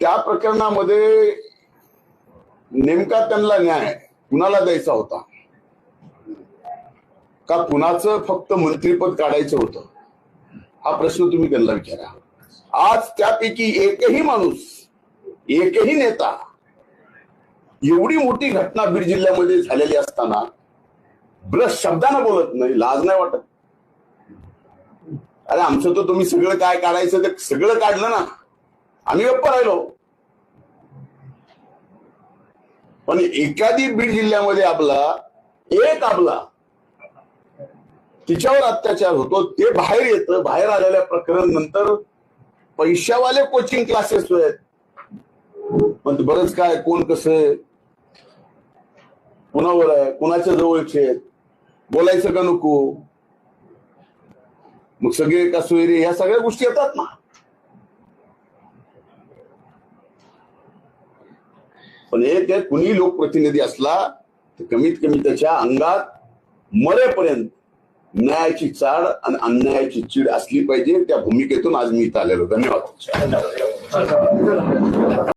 त्या प्रकरणामध्ये नेमका त्यांना न्याय कुणाला द्यायचा होता का कुणाचं फक्त मंत्रिपद काढायचं होतं, हा प्रश्न तुम्ही त्यांना विचारा. आज त्यापैकी एकही माणूस, एकही नेता एवढी मोठी घटना बीड जिल्ह्यामध्ये झालेली असताना ब्रश शब्दानं बोलत नाही, लाज नाही वाटत? अरे आमचं तर तुम्ही सगळं काय काढायचं ते सगळं काढलं ना, आम्ही गप्प राहिलो. पण एखादी बीड जिल्ह्यामध्ये आपला तिच्यावर अत्याचार होतो, ते बाहेर येतं. बाहेर आलेल्या प्रकरण नंतर पैशावाले कोचिंग क्लासेस आहेत. पण बरंच काय, कोण कसं आहे, कुणावर आहे, कुणाच्या जवळचे आहेत, बोलायचं का नको, मग सगळे का सोयरे, ह्या सगळ्या गोष्टी येतात ना. पण एक आहे, कुणी लोकप्रतिनिधी असला तर कमीत कमी त्याच्या अंगात मरेपर्यंत न्यायाची चाड आणि अन्यायाची चीड असली पाहिजे. त्या भूमिकेतून आज मी इथं आलेलो. धन्यवाद.